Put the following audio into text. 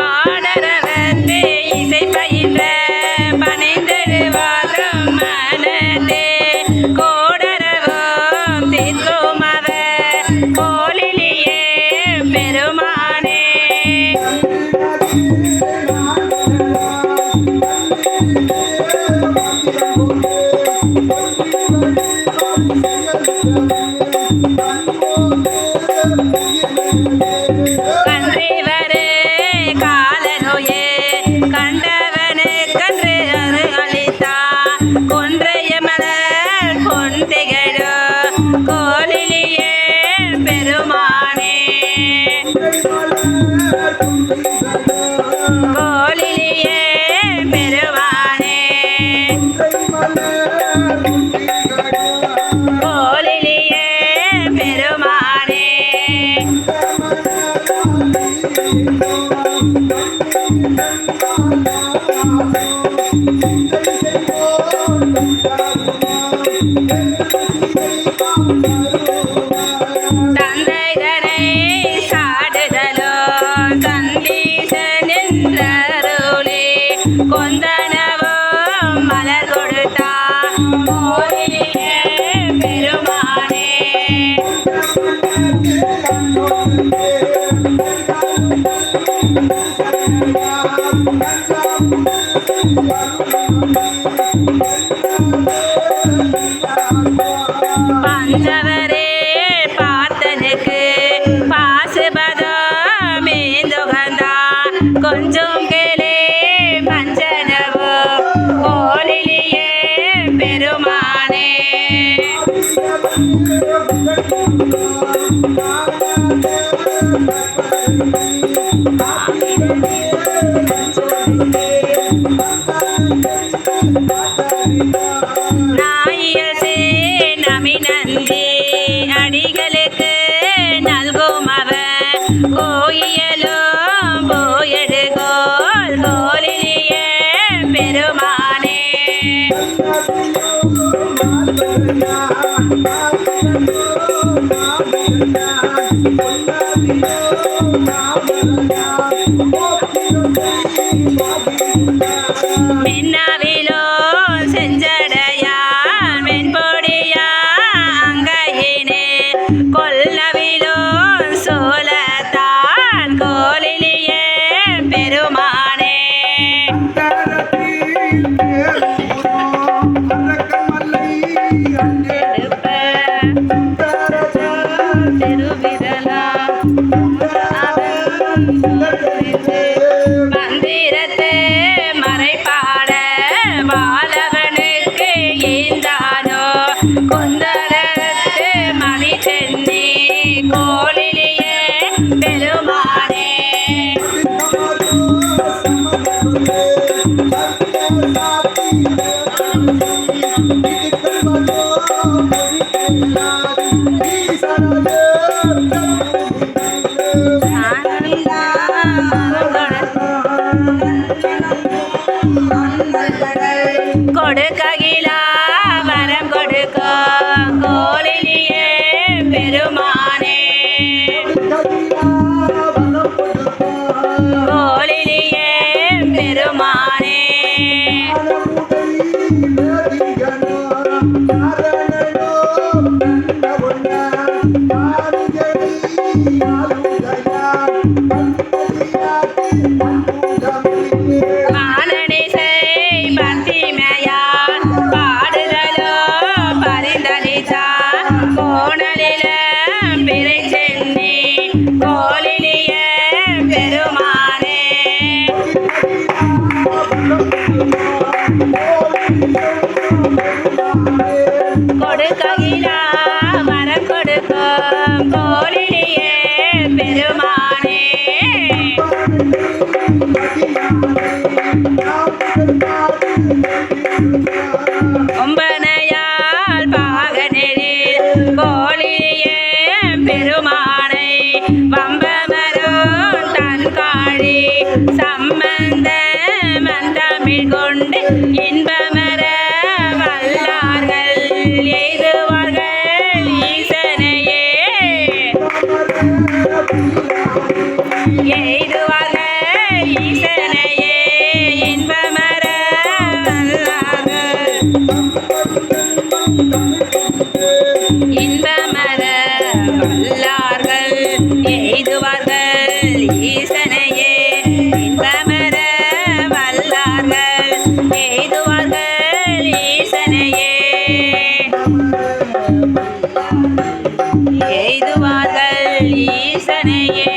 பாடரவத்தே இசை பயின்ற பனைந்தழுவாதம் மனதே கோடரவும் தீர்க்கும் அவர் கோலிலியே பெருமானே. கன்றிவரே காலநோயே கண்டவனுக்கன்று அரு அளித்தார் கொன்றைய மலர் பொன்திகழோ கோலிலியே பெருமானே. கோலிலியே பெருமானே. கோலிலியே பெருமானே. தந்தைதனை சாடுதலோ தந்தீசனின்றருளே கொந்தனவும் மலர் கொடுத்தா கோலிலியே பெருமானே. பஞ்சவரே பார்த்தனுக்கு பாசுபதம் மேந்துகந்தா கொஞ்சம் கேளே பஞ்சனவோ கோலிலியே பெருமானே. நாயசே நமிநந்தி அடிகளுக்கு நல்கும் அவர் கோயிலும் போயடுகோல் கோலிலியே பெருமானே. மின்னாவிலோ செஞ்சடையான் மென்பொடியா அங்கையினே கொல்லவிலோ சோழத்தான் கோலிலியே பெருமானே. மந்திரத்து மறைப்பாட வாழவனுக்கு ஈந்தானோ குந்தரத்து மணி சென்னி கோலிலியே பெருமானே. கொடுக்ககிலா வரம் கொடுக்கும் கோலிலியே பெருமானே. கோலிலியே பெருமானே. வானனிசை பத்திமையான் பாடுதலோ பரிந்தளித்தா கோணலில பிறை சென்னி கோலிலியே பெருமானே. கொடுக்ககிலா வரம் கொடுக்கும் கோலிலியே பெருமானே. ஒம்பனையால் பாகனெழில் கோலிலியே பெருமானை வம்பமரும் தன் காழி சம்பந்த மந்தமிழ் கொண்டு இன்பமர வல்லார்கள் எய்துவார்கள் ஈசனையே. எய்துவார்கள் ஈசனையே இன்பமர வல்லார்கள் இன்பமர வல்லார்கள் எய்துவார்கள் ஈசனையே இன்பமர வல்லார்கள் எய்துவார்கள் ஈசனையே எய்துவார்கள் ஈசனையே